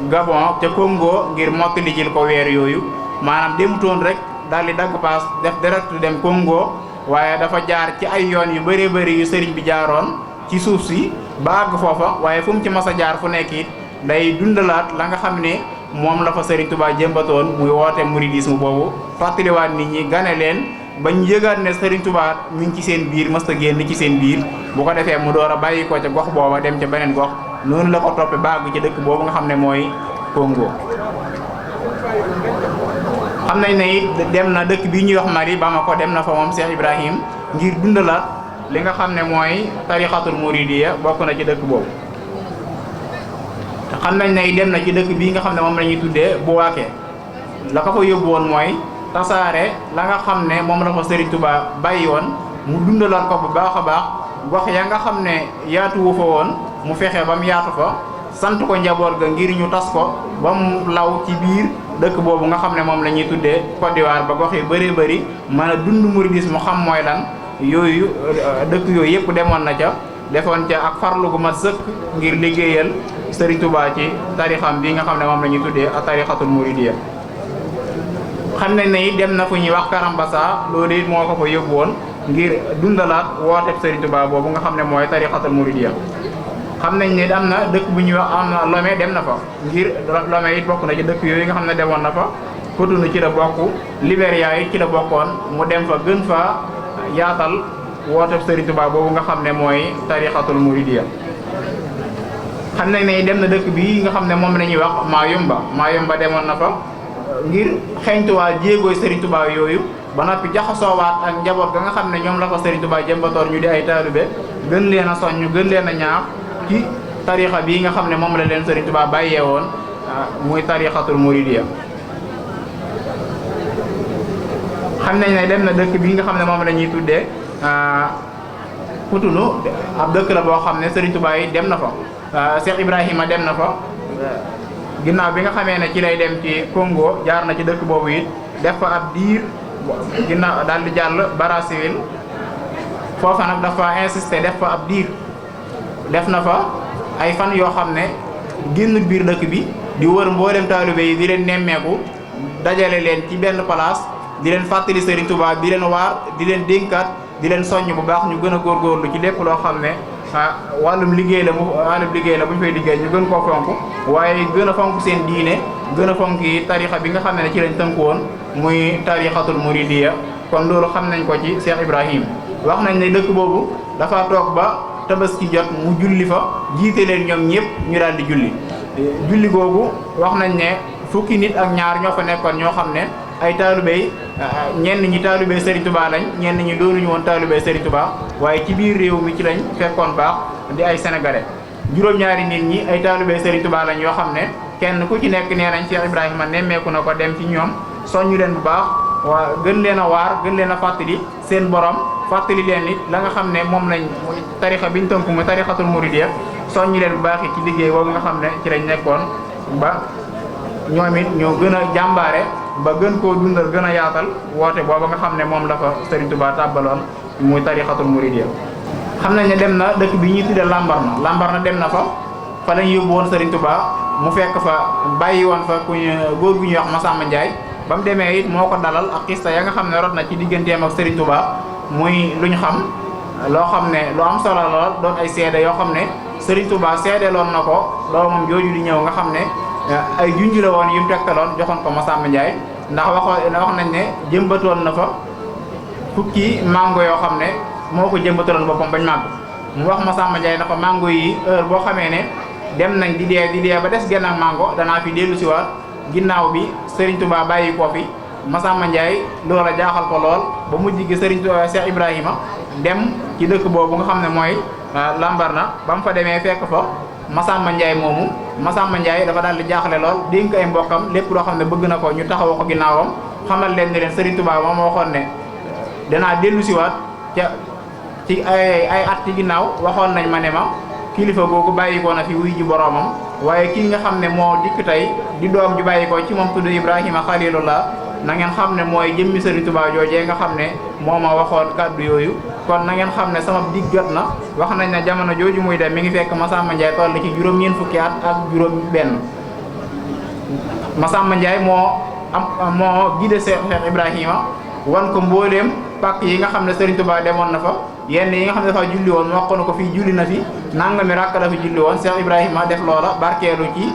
Gabon ca Congo ngir mottali jil ko weer yooyu maanaam demutoon rek daal di dagg paas def direct dem Congo waaye dafa jaar ci ay yoon yu bëree bëri yu Serigne bi jaaroon ci suuf si ba àgg foofa waaye fu mu ci mas a jaar fu nekk it day dundalaat la nga xam ne moom la fa Serigne Touba jëmbatoon muy woote muridisme boobu fàttaliwaat nit ñi gane leen bañ yëgaat ne Serigne Touba mi ngi ci seen biir mës a génn ci seen biir bu ko defee mu door a bàyyi ko ca gox booba dem ca beneen gox noonu la ko toppe bàgg ci dëkk boobu nga xam ne mooy Congo. xam nañ ne it dem na dëkk bii ñuy wax Mali Bamako dem na fa moom Cheikh Ibrahim ngir dundalaat li nga xam ne mooy tariqatul muridiyya bokk na ci dëkk boobu. xam nañ ne dem na ci dëkk bii nga xam ne moom la ñuy tuddee Bouaké la ko fa yóbbu woon mooy tasaare la nga xam ne moom la fa Serigne Touba bàyyi woon mu dundalaat ko bu baax a baax gox ya nga xam ne yaatuwu fa woon mu fexe ba mu yaatu fa sant ko njaboot ga ngir ñu tas ko ba mu law ci biir dëkk boobu nga xam ne moom la ñuy tuddee Côte d'Ivoire ba gox yu bëree bëri mën a dund mouridisme mu xam mooy lan yooyu dëkk yooyu yëpp demoon na ca defoon ca ak farlu gu mat sëkk ngir liggéeyal Serigne Touba ci tarixam bi nga xam ne moom la ñuy tuddee ak tariqatul muridiyya. xam nañ ne dem na fu ñuy wax Karambasa loolu it moo ko fa yóbbu woon ngir dundalaat wooteeb Serigne Touba boobu nga xam ne mooy tariqatul muridiyya. xam nañ ne am na dëkk bu ñuy wax am na Lomé dem na fa ngir Lomé it bokk na ci dëkk yooyu nga xam ne demoon na fa Cotonou ci la bokk Libéria it ci la bokkoon mu dem fa gën fa yaatal wooteeb Serigne Touba boobu nga xam ne mooy tariqatul muridiyya. xam nañ ne dem na dëkk bii nga xam ne moom la ñuy wax Mayumba demoon na fa ngir xeeñtuwaat jéegooy Serigne Touba yooyu ba noppi jaxasoowaat ak njaboot ga nga xam ne ñoom la fa Serigne Touba jëmbatoon ñu di ay taalibe gën leen a soññ gën leen a ñaax ci tarixa bii nga xam ne moom la leen Serigne Touba bàyyee woon muy tarixatul muridiya. xam nañ ne dem na dëkk bii nga xam ne moom la ñuy tuddee Futunu ab dëkk la boo xam ne Serigne Touba yi dem na fa Cheikh Ibrahima dem na fa ginnaaw bi nga xamee ne ci lay dem ci Congo jaar na ci dëkk boobu it def fa ab diir ginnaaw daal di jàll Brazzaville foofa nag dafa insister def fa ab diir def na fa ay fan yoo xam ne génn biir dëkk bi di wër mboolem taalibe yi di leen nemmeeku dajale leen ci benn place di leen fàttali Serigne Touba di leen waar di leen dénkaat di leen soññ bu baax ñu gën a góorgóorlu ci lépp loo xam ne wàllum liggéey la bu ñu fay liggéey ñu gën koo fonk waaye gën a fonk seen diine gën a fonk yi tarixa bi nga xam ne ci lañ tënku woon muy tarixatul muridiya kon loolu xam nañ ko ci Cheikh Ibrahim wax nañ ne dëkk boobu dafa toog ba tabaski jot mu julli fa jiite leen ñoom ñëpp ñu daal di julli googu wax nañ ne fukki nit ak ñaar ñoo fa nekkoon ñoo xam ne ay taalibey ñenn ñi taalibey Serigne Touba lañ ñenn ñi doonuñu woon taalibey Serigne Touba waaye ci biir réew mi ci lañ fekkoon baax di ay sénégalais juróom-ñaari nit ñi ay taalibey Serigne Touba lañ yoo xam ne kenn ku ci nekk nee nañ Cheikh Ibrahima nemmeeku na ko dem ci ñoom soññu leen bu baax waa gën leen a waar gën leen a fàttali seen borom fàttali leen it la nga xam ne moom lañ muy tarixa biñ tënku muy tarixatul muridiya soññu leen bu baax it ci liggéey boobu nga xam ne ci lañ nekkoon ba ñoom it ñoo gën a jàmbaare ba gën koo dundal gën a yaatal woote booba nga xam ne moom la fa Serigne Touba tàbbaloon muy tarixatul muridiya xam nañ ne dem na dëkk bi ñuy tuddee Lambarna dem na fa lañ yóbbu woon Serigne Touba mu fekk fa bàyyi woon fa góor gu ñuy wax Massamba Ndiaye ba mu demee it moo ko dalal ak xista ya nga xam ne rot na ci digganteem ak Serigne Touba muy lu ñu xam loo xam ne lu am solo la doon ay seede yoo xam ne Serigne Touba seedeeloon na ko doomam jooju di ñëw nga xam ne ay junj la woon yu mu tegtaloon joxoon ko Massamba Ndiaye ndax wax nañ ne jëmbatoon na fa fukki mango yoo xam ne moo ko jëmbataloon boppam bañ màgg mu wax Massamba Ndiaye na ko mango yi heure boo xamee ne dem nañ di dee ba des genn ak mango danaa fi dellu si waat ginnaaw bi Serigne Touba bàyyi koo fi Massamba Ndiaye loola jaaxal ko lool ba mujj gi Serigne Touba Cheikh Ibrahima dem ci dëkk boobu nga xam ne mooy Lambarna ba mu fa demee fekk fa Massamba Ndiaye moomu Massamba Ndiaye dafa daal di jaaxle lool dénk ay mbokkam lépp loo xam ne bëgg na ko ñu taxawoo ko ginnaawam xamal leen ne leen Serigne Touba moom waxoon ne danaa dellu siwaat ca ci ay at ci ginnaaw waxoon nañ ma ne ma kilifa googu bàyyi ko na fi wuy ji boroomam waaye kii nga xam ne moo dikk tey di doom ju bàyyi ko ci moom tudd Ibrahima Khalilullah na ngeen xam ne mooy jëmmi Serigne Touba joojee nga xam ne moo ma waxoon kàddu yooyu kon na ngeen xam ne sama dig jot na wax nañ ne jamono jooju muy dem mi ngi fekk Massamba Ndiaye toll ci juróom-ñeent fukki at ak juróom-benn Massamba Ndiaye moo gide Cheikh Ibrahima wan ko mbooleem pàkk yi nga xam ne Serigne Touba demoon na fa yenn yi nga xam ne dafa julli woon wax na ko fii julli na fi nangami rakk la fi julli woon Cheikh Ibrahima def loola barkeelu ci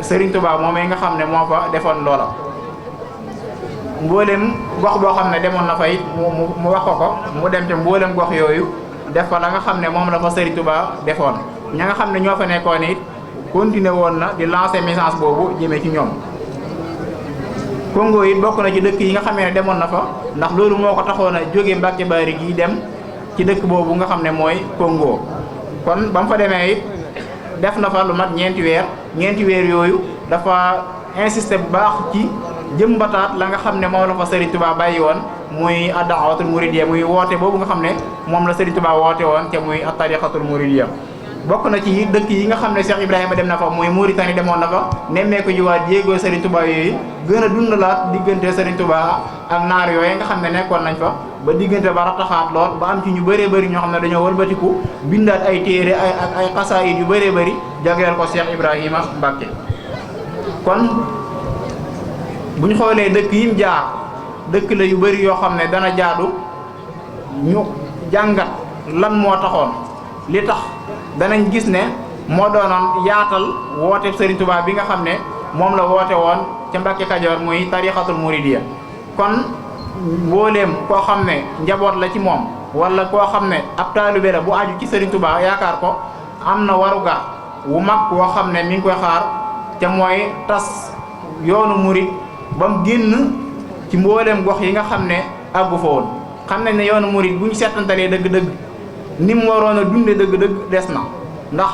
Serigne Touba moom nga xam ne moo fa defoon loola. mboolem gox boo xam ne demoon na fa it mu wax ko mu dem ca mboolem gox yooyu def fa la nga xam ne moom la fa Serigne Touba defoon ña nga xam ne ñoo fa nekkoon it continué woon na di lancer message boobu jëmee ci ñoom. Congo it bokk na ci dëkk yi nga xamee ne demoon na fa ndax loolu moo ko taxoon a jóge Mbàkke Bari gi dem ci dëkk boobu nga xam ne mooy Congo kon ba mu fa demee it def na fa lu mat ñeenti weer yooyu dafa insister bu baax ci jëmbataat la nga xam ne moom la fa Serigne Touba bàyyi woon muy ad-da'watul muridiyya muy woote boobu nga xam ne moom la Serigne Touba woote woon te muy at-tariqatul muridiyya bokk na ci dëkk yi nga xam ne Cheikh Ibrahima dem na fa muy Mauritanie demoon na fa nemmeeku ji waa jéego Serigne Touba yooyu gën a dundalaat diggante Serigne Touba ak naar yooyu nga xam ne nekkoon nañ fa ba diggante ba rataxaat lool ba am ci ñu bëree bëri ñoo xam ne dañoo wëlbatiku bindaat ay téere ak ay xasaayid yu bëree bëri jagleel ko Cheikh Ibrahima Mbacke kon bu ñu xoolee dëkk yim jaar dëkk la yu bëri yoo xam ne dana jaadu ñu jàngat lan moo taxoon li tax danañ gis ne moo doonoon yaatal woote Serigne Touba bi nga xam ne moom la woote woon ca Mbàkke Kajoor muy tarixatul muridiyya kon mbooleem koo xam ne njaboot la ci moom wala koo xam ne ab taalibe la bu aju ci Serigne Touba yaakaar ko am na warugar wu mag woo xam ne mi ngi koy xaar ca mooy tas yoonu murit ba mu génn ci mboolem gox yi nga xam ne àggu fa woon. xam nañ ne yoonu murit bu ñu seetantalee dëgg-dëgg ni mu waroon a dunde dëgg-dëgg des na ndax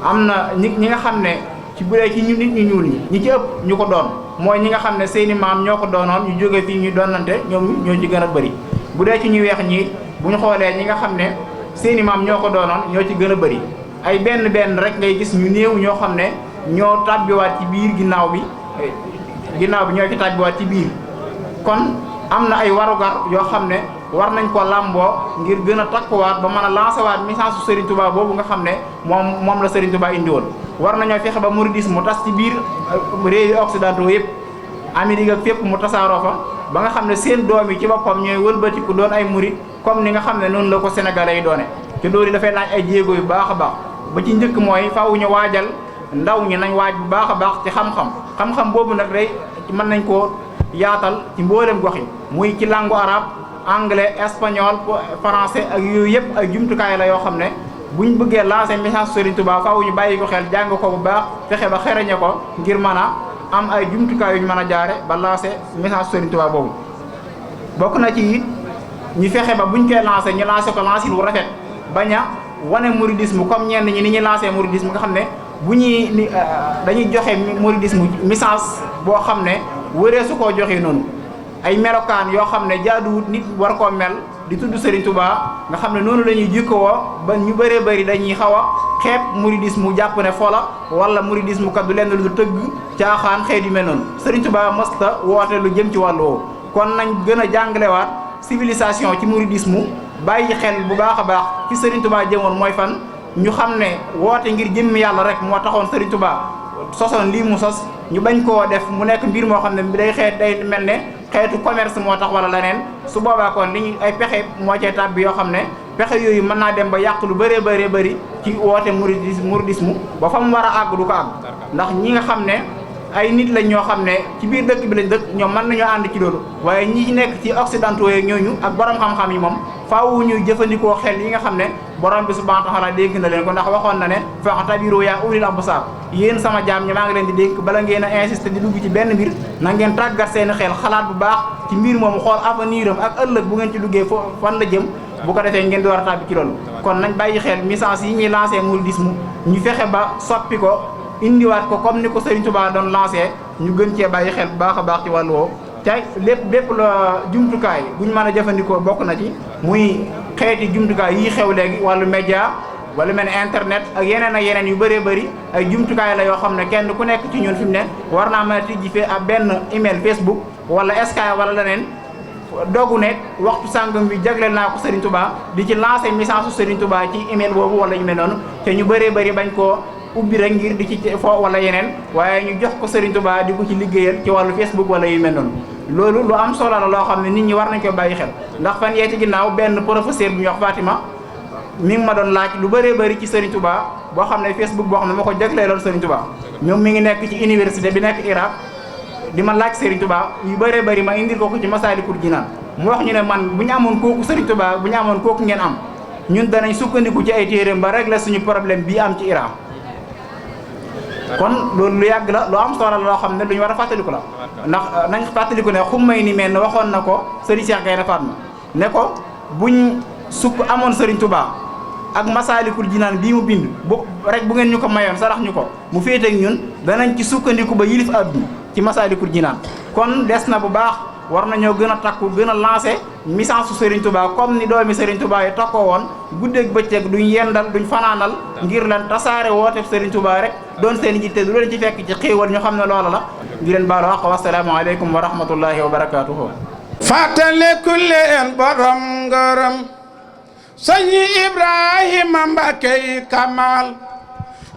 am na ñi nga xam ne ci bu dee ci nit ñu ñuul ñi ci ëpp ñu ko doon mooy ñi nga xam ne seeni maam ñoo ko doonoon ñu jóge fii ñu doonante ñoom ñoo ci gën a bëri. bu dee ci ñu weex ñi bu ñu xoolee ñi nga xam ne seeni maam ñoo ko doonoon ñoo ci gën a bëri ay benn rek ngay gis ñu néew ñoo xam ne ñoo tàbbiwaat ci biir ginnaaw bi ñoo ci tàbbiwaat ci biir. kon am na ay warugar yoo xam ne war nañ ko làmboo ngir gën a takkuwaat ba mën a lancer waat message su Serigne Touba boobu nga xam ne moom la Serigne Touba indi woon. war nañoo fexe ba mouridisme mu tas ci biir réewi occidentaux yëpp Amérique ak fépp mu tasaaroo fa ba nga xam ne seen doom yi ci boppam ñooy wëlbatiku doon ay murid comme ni nga xam ne noonu la ko sénégalais yi doone te loolu dafay laaj ay jéego yu baax a baax ba ci njëkk mooy faaw ñu waajal ndaw ñi nañ waaj bu baax a baax ci xam-xam boobu nag day mën nañ koo yaatal ci mboolem gox yi muy ci langue arabe anglais espagnol français ak yooyu yëpp ay jumtukaay la yoo xam ne buñ bëggee lancer message Serigne Touba faaw ñu bàyyi ko xel jàng ko bu baax fexe ba xereñe ko ngir mën a am ay jumtukaay yu ñu mën a jaare ba lancer message Serigne Touba boobu. bokk na ci it ñu fexe ba buñ koy lancer ñu lancer ko lancer wu rafet bañ a wane mouridisme comme ñenn ñi ni ñuy lancer mouridisme nga xam ne bu ñuy dañuy joxe mouridisme message boo xam ne wëree su koo joxee noonu ay melokaan yoo xam ne jaaduwut nit war koo mel di tudd Serigne Touba nga xam ne noonu la ñuy jikkoo ba ñu bëree bëri dañuy xaw a xeeb mouridisme jàpp ne fola wala mouridisme kat du lenn lu tëgg caaxaan xeet yu mel noonu Serigne Touba mësta woote lu jëm ci wàllu woowu. kon nañ gën a jàngalewaat civilisation ci mouridisme bàyyi xel bu baax a baax ci Serigne Touba jëmoon mooy fan ñu xam ne woote ngir jëmmi yàlla rek moo taxoon Serigne Touba sosoon lii mu sos ñu bañ koo def mu nekk mbir moo xam ne day mel ne xeetu commerce moo tax wala leneen su boobaa kon li ñu ay pexe moo cee tàbbi yoo xam ne pexe yooyu mën naa dem ba yàq lu bëree bëri ci woote mouridisme ba fa mu war a àgg du ko àgg ndax ñi nga xam ne ay nit lañ ñoo xam ne ci biir dëkk bi lañ dëkk ñoom mën nañoo ànd ci loolu waaye ñi nekk ci occidentaux yeeg ñooñu ak borom xam-xam yi moom faaw ñu jëfandikoo xel yi nga xam ne borom bi subhanahu wa ta'ala dégg na leen ko ndax waxoon na ne fa'tabiru yaa ulil absar yéen sama jaam ñi maa ngi leen di dénk bala ngeen a insister di dugg ci benn mbir na ngeen tàggat seen xel xalaat bu baax ci mbir moomu xool avenir am ak ëllëg bu ngeen ci duggee fan la jëm bu ko defee ngeen di war a tàbbi ci loolu kon nañ bàyyi xel message yi ñuy lancé mouridisme ñu fexe ba soppi ko indiwaat ko comme ni ko Serigne Touba doon lancé ñu gën cee bàyyi xel bu baax a baax ci wàllu woowu te lépp la jumtukaay bu ñu mën a jëfandikoo bokk na ci muy xeeti jumtukaay yi xew léegi wàllu média wala mel ne internet ak yeneen yu bëree bëri ay jumtukaay la yoo xam ne kenn ku nekk ci ñun fi mu ne war naa mën a tijji fee ab benn email Facebook wala Skype wala leneen dogu ne waxtu sàngam bi jagleel naa ko Serigne Touba di ci lancé message su Serigne Touba ci email boobu wala ñu mel noonu te ñu bëree bëri bañ koo ubbi rek ngir di ci fo wala yeneen waaye ñu jox ko Serigne Touba di ko ci liggéeyal ci wàllu Facebook wala yu mel noonu loolu lu am solo la loo xam ne nit ñi war nañ ko bàyyi xel ndax fan yee ci ginnaaw benn professeur bu ñu wax Fatima mi ngi ma doon laaj lu bëree bëri ci Serigne Touba boo xam ne Facebook boo xam ne moo ko jagleeloon Serigne Touba ñoom mi ngi nekk ci université bi nekk Irak di ma laaj Serigne Touba yu bëree bëri ma indil ko ci Masaalikul Jinaan mu wax ñu ne man bu ñu amoon kooku Serigne Touba bu ñu amoon kooku ngeen am ñun danañ sukkandiku ci ay téeréem ba régler suñu problème bii am ci Irak kon loolu lu yàgg la lu am solo la loo xam ne lu ñu war a fàttaliku la ndax nañ fàttaliku ne Xumayni mel ne waxoon na ko Serigne Cheikh Gaïndé Fatma ne ko buñ amoon Serigne Touba ak Masaalikul Jinaan bii mu bind bu ngeen ñu ko mayoon sarax ñu ko mu féete ak ñun danañ ci sukkandiku ba yilif àdduna ci Masaalikul Jinaan kon des na bu baax war nañoo gën a takku gën a lancé message su Serigne Touba comme ni doomi Serigne Touba yi takkoo woon guddeeg bëccëg duñ yendal duñ fanaanal ngir lan tasaare woote Serigne Touba rek doon seen jitte du leen ci fekk ci xéewal ñu xam ne loola la di leen baalu àq wassalaamu aleykum wa rahmatullahi wa barakaatuhu. fàttaliku leen borom ngërëm sëñ Ibrahima Mbacke Kamal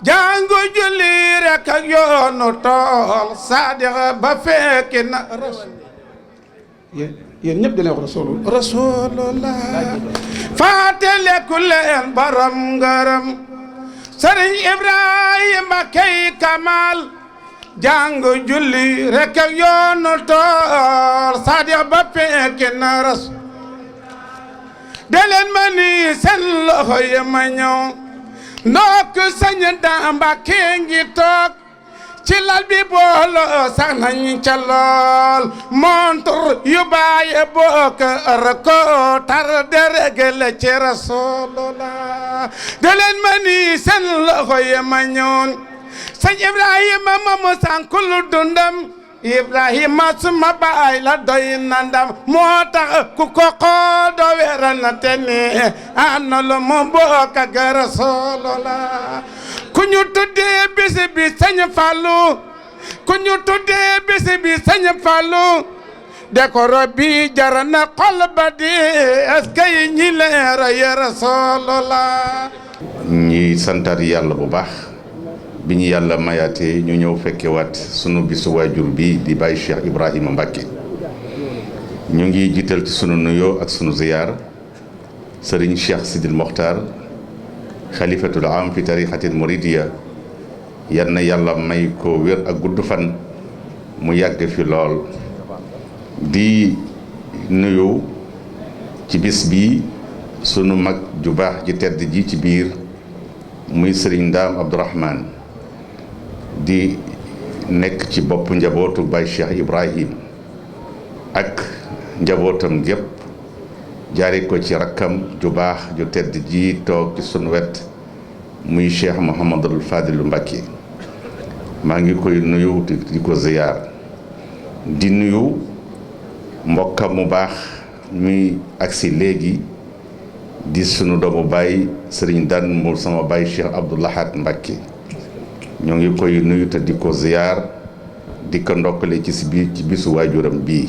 jàngu julli rek ak yoonu tool Sadiq ba fekki na yéen ñëpp dina wax rasulullah fàttaliku leen borom ngërëm sëriñ Ibrahima Kay Kamal jàngu julli rek ak yoonu tool Sadiq ba fekki na rasul de leen ma ni seen loxo yi ma ñëw ndokk sëñ Daam Mbàkke ngi toog ci lal bi booloo sax nañ ca lool montre yu bàyyi bokk ko tar de régle ci Rasulullah de leen ma nii seen loxo yi ma ñoon sëñ Ibrahima ma mu sànkul dundam Ibrahima suma baay la doy na ndam moo tax ku ko xool doo weeral na te ni am na lu mu bokk ak Rasulullah ku ñu tuddee bis bi sëñ Fallu ku ñu tuddee bis bi sëñ Fallu décoro bi jar na xol ba di est-ce ñi leer ya Rasulullah ñi santaat yàlla bu baax bi ñu yàlla mayaatee ñu ñëw fekkewaat sunu bisu waajur bi di Baye Cheikh Ibrahima Mbacke ñu ngi jiital ci sunu nuyoo ak sunu ziyaar Serigne Cheikh Sidil Mokhtar xalifatul am fi tarixatil muridiya yal na yàlla may ko wér ak gudd fan mu yàgg fi lool di nuyu ci bis bi sunu mag ju baax ji tedd ji ci biir muy Serigne Ndaam Abdourahman di nekk ci bopp njabootu Baye Cheikh Ibrahim ak njabootam gépp jaare ko ci rakkam ju baax ju tedd ji toog ci sunu wet muy Cheikh Mouhamadul Fadilu Mbacke maa ngi koy nuyu di ko ziyaar di nuyu mbokkam mu baax muy agsi léegi di sunu doomu baay Serigne Dan mu sama baay Cheikh Abdoulahat Mbacke ñoo ngi koy nuyu te di ko ziyaar di ko ndokkale ci si biir ci bisu waajuram bii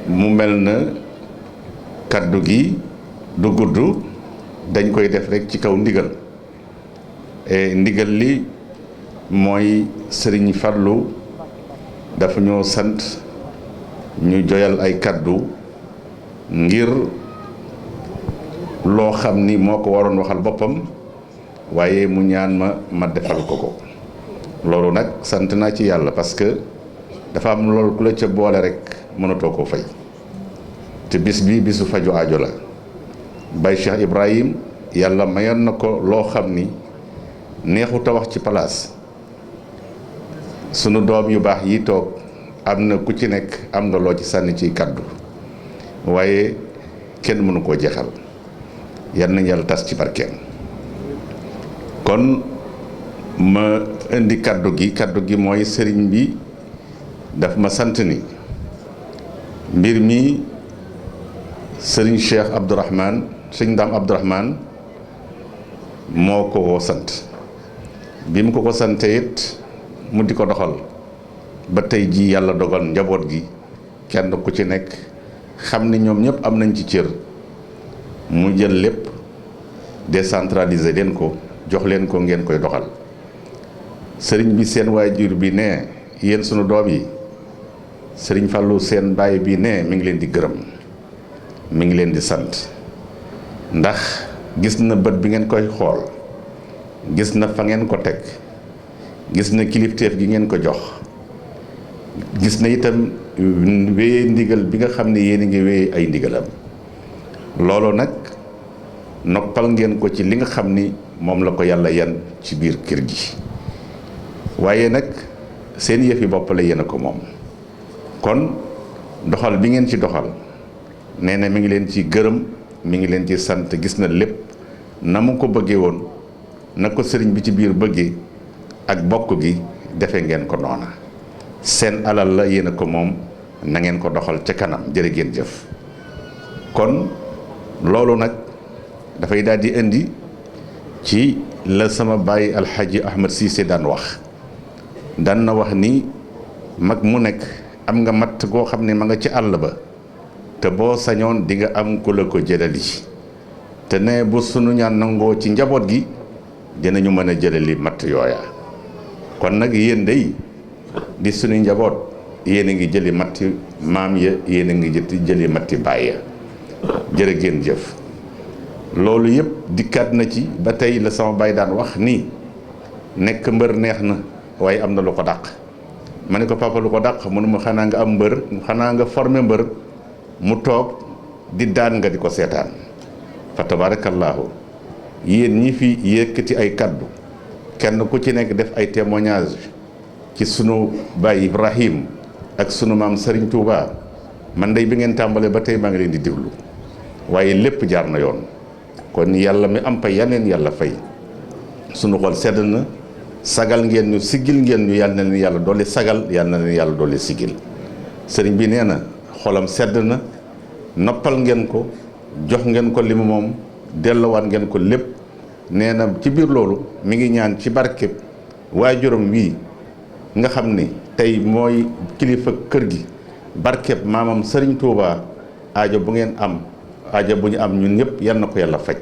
mu mel na kaddu gi du gudd dañ koy def rek ci kaw ndigal ndigal li mooy Serigne Fallou dafa ñoo sant ñu joyal ay kaddu ngir loo xam ni moo ko waroon waxal boppam waaye mu ñaan ma defal ko loolu nag sant naa ci yàlla parce que dafa am loolu ku la ca boole rek mënatoo koo fay te bis bi bisu faju aajo la Baye Cheikh Ibrahim yàlla mayoon na ko loo xam ni neexut a wax ci palaas sunu doom yu baax yi toog am na ku ci nekk am nga loo ci sànni ciy kaddu waaye kenn mënu koo jeexal yal nañ yàlla tas ci barkeem kon ma indi kaddu gi mooy sëriñ bi daf ma sant ni mbir mi sëriñ Cheikh Abdourahman sëriñ Ndaam Abdourahman moo ko sant bi mu ko sante it mu di ko doxal ba tey jii yàlla dogal njaboot gi kenn ku ci nekk xam ni ñoom ñëpp am nañ ci cër mu jël lépp décentraliser leen ko jox leen ko ngeen koy doxal sëriñ bi seen waajur bi ne yéen sunu doom yi sëriñ Fallou seen baay bi ne mi ngi leen di gërëm mi ngi leen di sant ndax gis na bët bi ngeen koy xool gis na fa ngeen ko teg gis na kilifteef gi ngeen ko jox gis na itam wéyee ndigal bi nga xam ne yéen a ngi wéyee ay ndigalam loolu nag noppal ngeen ko ci li nga xam ni moom la ko yàlla yan ci biir kër gi waaye nag seen yëfi bopp la yéen a ko moom kon doxal bi ngeen ci doxal nee na mi ngi leen ci gërëm mi ngi leen ci sant gis na lépp na mu ko bëggee woon na ko sëriñ bi ci biir bëggee ak bokk gi defe ngeen ko noona seen alal la yéen a ko moom na ngeen ko doxal ca kanam jërë ngeen jëf kon loolu nag dafay daal di indi ci la sama baay alxaaji Ahmed Cissé daan wax daan na wax ni mag mu nekk am nga matt goo xam ne ma nga ci àll ba te boo sañoon di nga am ku la ko jëlali te ne bu sunu ñaan nangoo ci njaboot gi dinañu mën a jëlali matt yooya kon nag yéen day di sunu njaboot yéen a ngi jëli matti maam ya yéen a ngi jëli matti baay ya jërë ngeen jëf loolu yëpp dikkaat na ci ba tey la sama baay daan wax nii nekk mbër neex na waaye am na lu ko dàq ma ne ko papa lu ko dàq mënu ma xanaa nga am mbër xanaa nga formé mbër mu toog di daan nga di ko seetaan fa tabaarakallaahu yéen ñi fi yëkkati ay kaddu kenn ku ci nekk def ay témoignage ci sunu baay Ibrahim ak sunu maam Serigne Touba man day bi ngeen tàmbalee ba tey maa ngi leen di déglu waaye lépp jaar na yoon kon yàlla mi am pay yaneen yàlla fay sunu xol sedd na sagal ngeen ñu siggil ngeen ñu yàlla na leen yàlla dolli sagal yàlla na leen yàlla dolli siggil sëriñ bi nee na xolam sedd na noppal ngeen ko jox ngeen ko li mu moom dellowaat ngeen ko lépp nee na ci biir loolu mi ngi ñaan ci barkeb waajuram wii nga xam ni tey mooy kilifa kër gi barkeb maamam Serigne Touba aajo bu ngeen am aajo bu ñu am ñun ñëpp yal na ko yàlla faj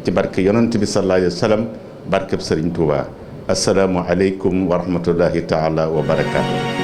ci barke yonent bi sallallahu alayhi wa sallam barkeb Serigne Touba asalaamu aleykum wa rahmatullahi taala wa barakaatu.